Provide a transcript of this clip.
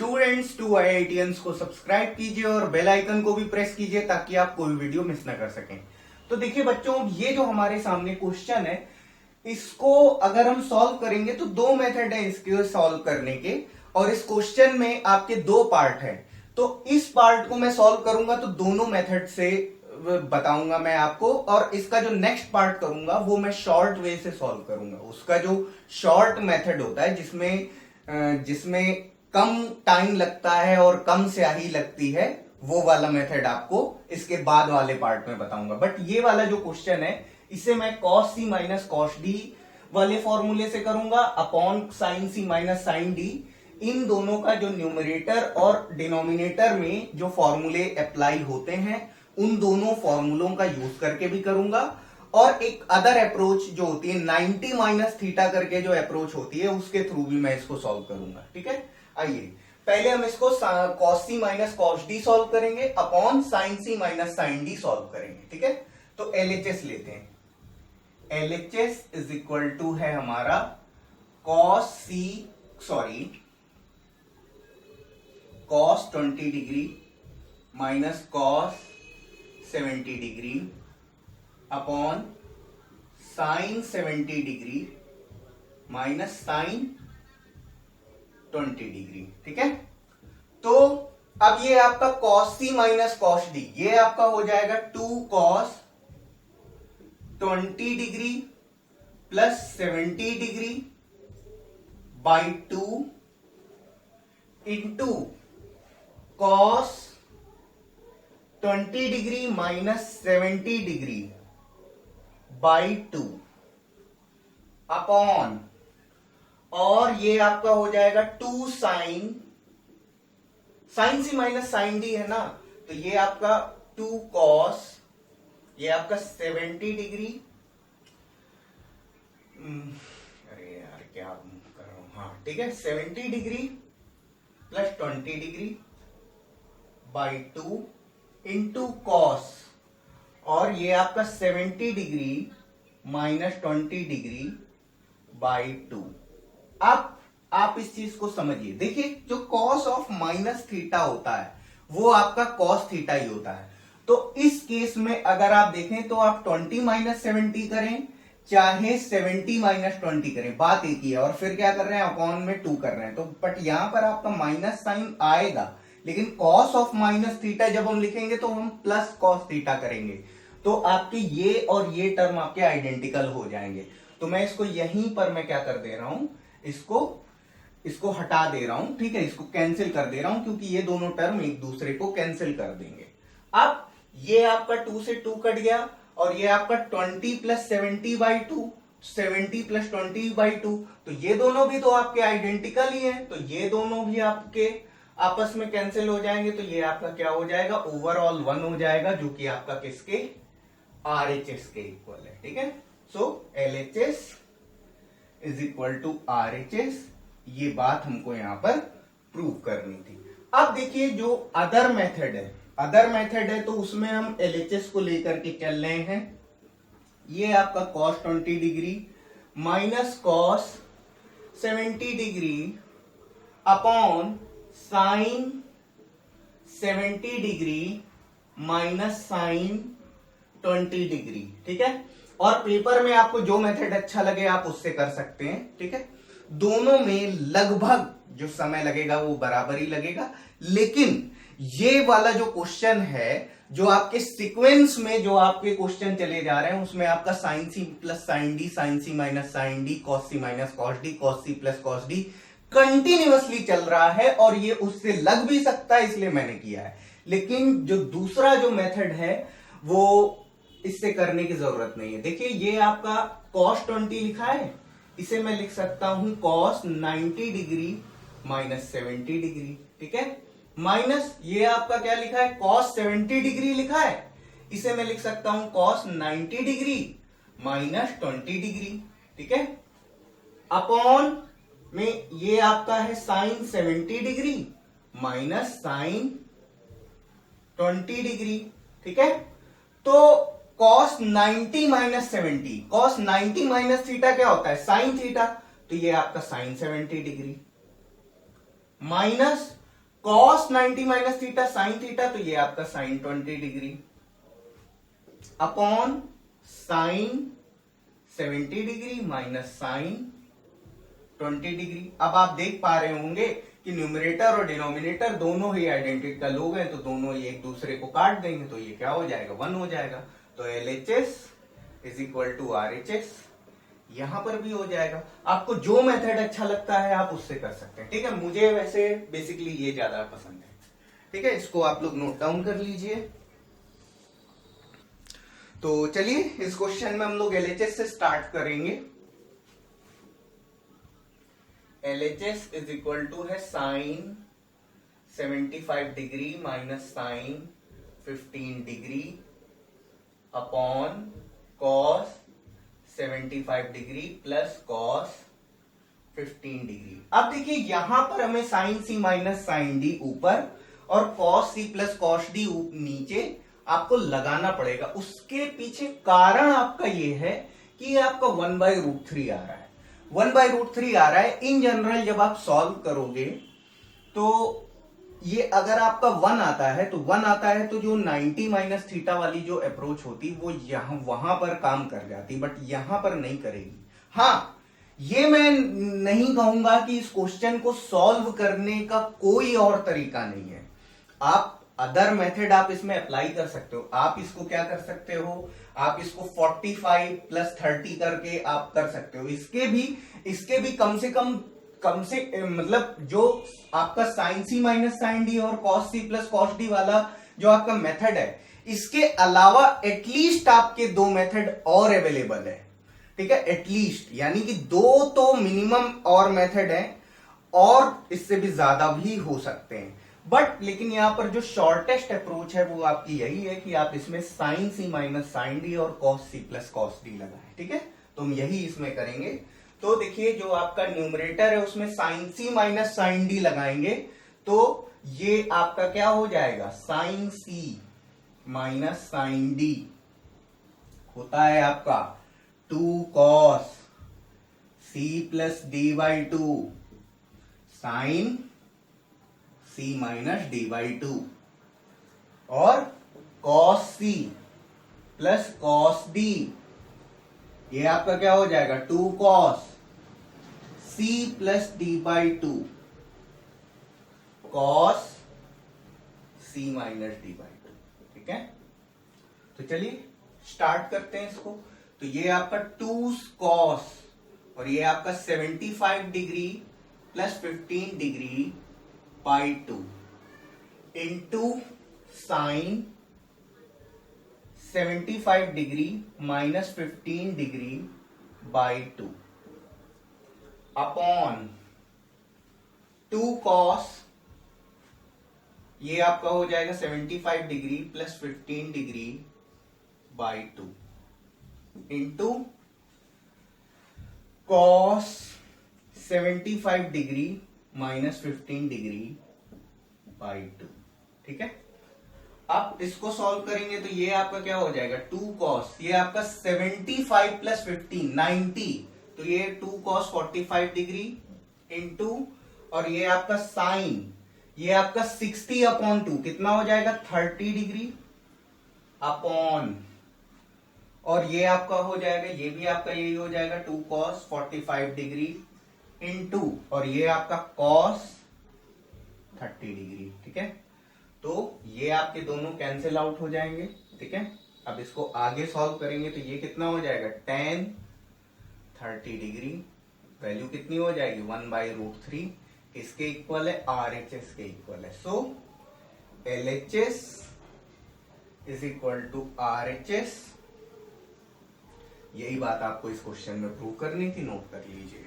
Students to IITians को subscribe कीजिए और बेल आइकन को भी प्रेस कीजिए ताकि आप कोई वीडियो मिस ना कर सकें। तो देखिए बच्चों, ये जो हमारे सामने क्वेश्चन है, इसको अगर हम सॉल्व करेंगे तो दो मेथड है इसके सॉल्व करने के, और इस क्वेश्चन में आपके दो पार्ट है। तो इस पार्ट को मैं सॉल्व करूंगा तो दोनों मेथड से बताऊंगा मैं आपको, और इसका जो नेक्स्ट पार्ट करूंगा वो मैं शॉर्ट वे से सॉल्व करूंगा। उसका जो शॉर्ट मेथड होता है जिसमें कम टाइम लगता है और कम स्याही लगती है, वो वाला मेथड आपको इसके बाद वाले पार्ट में बताऊंगा। बट ये वाला जो क्वेश्चन है, इसे मैं cos c minus cos D वाले फॉर्मूले से करूंगा upon sin c minus sin d। इन दोनों का जो न्यूमरेटर और डिनोमिनेटर में जो फॉर्मूले अप्लाई होते हैं, उन दोनों फॉर्मूलों का यूज करके भी करूंगा। और एक अदर अप्रोच जो होती है 90 माइनस थीटा करके जो अप्रोच होती है, उसके थ्रू भी मैं इसको सॉल्व करूंगा। ठीक है, आइए पहले हम इसको cos c minus cos d solve करेंगे upon sin c minus sin d solve करेंगे। ठीक है, तो LHS लेते हैं। LHS इज इक्वल टू है हमारा cos 20 degree minus cos 70 degree upon sin 70 degree minus sin 20 degree. ठीक है, तो अब ये आपका cos c minus cos d, ये आपका हो जाएगा 2 cos 20 degree plus 70 degree by 2 into cos 20 degree minus 70 degree by 2 upon, और ये आपका हो जाएगा 2 sin c minus sin d है ना, तो ये आपका 2 cos, ये आपका 70 डिग्री, अरे यार क्या कर रहा हूं, हाँ ठीक है, 70 degree plus 20 degree by 2 into cos, और ये आपका 70 डिग्री माइनस 20 डिग्री बाई 2। अब आप इस चीज को समझिए। देखिए, जो cos ऑफ माइनस थीटा होता है वो आपका cos थीटा ही होता है। तो इस केस में अगर आप देखें तो आप 20 माइनस 70 करें चाहे 70 माइनस 20 करें, बात एक ही है। और फिर क्या कर रहे हैं, अपॉन में 2 कर रहे हैं, तो बट यहां पर आपका माइनस साइन आएगा, लेकिन cos ऑफ माइनस थीटा जब हम लिखेंगे तो हम प्लस cos थीटा करेंगे, तो आपके ये और ये टर्म आपके आइडेंटिकल हो जाएंगे। तो मैं इसको यहीं पर मैं क्या कर दे रहा हूं, इसको हटा दे रहा हूं। ठीक है, इसको कैंसिल कर दे रहा हूं, क्योंकि ये दोनों टर्म एक दूसरे को कैंसिल कर देंगे। अब ये आपका 2 से 2 कट गया, और ये आपका 20 प्लस 70 बाई 2, 70 प्लस 20 बाई 2, तो ये दोनों भी तो आपके आइडेंटिकल ही हैं, तो ये दोनों भी आपके आपस में कैंसिल हो जाएंगे। तो ये आपका क्या हो जाएगा, ओवरऑल 1 हो जाएगा, जो कि आपका किसके, RHS के इक्वल है। ठीक है, so LHS is equal to RHS, ये बात हमको यहां पर प्रूव करनी थी। अब देखिए, जो अदर मेथड है तो उसमें हम LHS को लेकर के चल रहे हैं। ये आपका cos 20 degree minus cos 70 degree upon sin 70 degree minus sin 20 degree. ठीक है, और पेपर में आपको जो मेथड अच्छा लगे आप उससे कर सकते हैं। ठीक है, दोनों में लगभग जो समय लगेगा वो बराबर ही लगेगा, लेकिन ये वाला जो क्वेश्चन है, जो आपके सीक्वेंस में जो आपके क्वेश्चन चले जा रहे हैं, उसमें आपका sin c plus sin d, sin c minus sin d, cos c minus cos d, cos c plus cos d continuously चल रहा है, और ये उससे लग भी सकता है, इसलिए मैंने किया है। लेकिन जो दूसरा जो मेथड है वो इससे करने की जरूरत नहीं है। देखिए, ये आपका cos 20 लिखा है, इसे मैं लिख सकता हूं cos 90 डिग्री माइनस 70 डिग्री। ठीक है, माइनस ये आपका क्या लिखा है, cos 70 डिग्री लिखा है, इसे मैं लिख सकता हूं cos 90 डिग्री माइनस 20 डिग्री। ठीक है, अपॉन में ये आपका है sin 70 degree minus sin 20 degree. ठीक है, तो cos 90 minus 70, cos 90 minus theta क्या होता है, sin थीटा, तो ये आपका sin 70 degree minus cos 90 minus theta sine theta, तो ये आपका sine 20 degree upon sine 70 degree minus sine 20 degree. अब आप देख पा रहे होंगे कि न्यूमरेटर और डिनोमिनेटर दोनों ही आइडेंटिकल लोग हैं, तो दोनों ही एक दूसरे को काट देंगे, तो ये क्या हो जाएगा, 1 हो जाएगा। तो LHS is equal to RHS, यहां पर भी हो जाएगा। आपको जो मेथड अच्छा लगता है आप उससे कर सकते हैं, ठीक है। मुझे वैसे बेसिकली ये ज्यादा पसंद है, ठीक है। इसको आप लोग नोट डाउन कर लीजिए। तो चलिए इस क्वेश्चन में हम लोग LHS से स्टार्ट करेंगे। LHS इज इक्वल टू है sine 75 degree minus sine 15 degree upon cos 75 degree plus cos 15 degree. अब देखिए यहां पर हमें sine C minus sine D ऊपर और cos C plus cos D नीचे आपको लगाना पड़ेगा। उसके पीछे कारण आपका ये है कि आपका 1/√3 आ रहा है। 1/√3 आ रहा है। इन जनरल जब आप सॉल्व करोगे तो ये अगर आपका 1 आता है तो 1 आता है तो जो 90 माइनस थीटा वाली जो अप्रोच होती वो यहां वहां पर काम कर जाती, बट यहां पर नहीं करेगी। हाँ, ये मैं नहीं कहूंगा कि इस क्वेश्चन को सॉल्व करने का कोई और तरीका नहीं है। आप अदर मेथड आप इसमें अप्लाई कर सकते हो। आप इसको क्या कर सकते हो, आप इसको 45 प्लस 30 करके आप कर सकते हो। इसके भी कम से मतलब जो आपका sine C minus sine D और cos C plus cos D वाला जो आपका मेथड है, इसके अलावा एटलीस्ट आपके 2 मेथड और अवेलेबल है, ठीक है। एटलीस्ट यानी कि 2 तो मिनिमम और मेथड है, और इससे भी ज्यादा भी हो सकते हैं। बट लेकिन यहां पर जो शॉर्टेस्ट अप्रोच है वो आपकी यही है कि आप इसमें sine C minus sine D और cos C plus cos D लगाएं, ठीक है। तो हम यही इसमें करेंगे। तो देखिए जो आपका न्यूमरेटर है उसमें sine C minus sine D लगाएंगे, तो ये आपका क्या हो जाएगा, sine C minus sine D होता है आपका 2 cos C plus D by 2 sine C minus D by 2, और cos C plus cos D, ये आपका क्या हो जाएगा, 2 cos C plus D by 2 cos C minus D by 2, ठीक है। तो चलिए स्टार्ट करते हैं इसको। तो ये आपका 2 कॉस और ये आपका 75 degree plus 15 degree by 2 into sine 75 degree minus 15 degree by 2 upon 2 cos, ये आपका हो जाएगा 75 degree plus 15 degree by 2 into cos 75 degree minus 15 degree by 2, ठीक है। आप इसको सॉल्व करेंगे तो ये आपका क्या हो जाएगा, 2 कॉस, ये आपका 75 प्लस 15 90, तो ये 2 कॉस 45 डिग्री इंटू, और ये आपका साइन, ये आपका 60 अपॉन 2 कितना हो जाएगा, 30 डिग्री अपॉन, और ये आपका हो जाएगा, ये भी आपका यही हो जाएगा 2 कॉस 45 डिग्री इंटू, और ये आपका कॉस 30 डिग्री, ठीक है। तो ये आपके दोनों कैंसिल आउट हो जाएंगे, ठीक है। अब इसको आगे सॉल्व करेंगे तो ये कितना हो जाएगा, tan 30 डिग्री, वैल्यू कितनी हो जाएगी 1/√3, किसके इक्वल है, RHS के इक्वल है। So LHS is equal to RHS। यही बात आपको इस क्वेश्चन में प्रूव करनी थी, नोट कर लीजिए।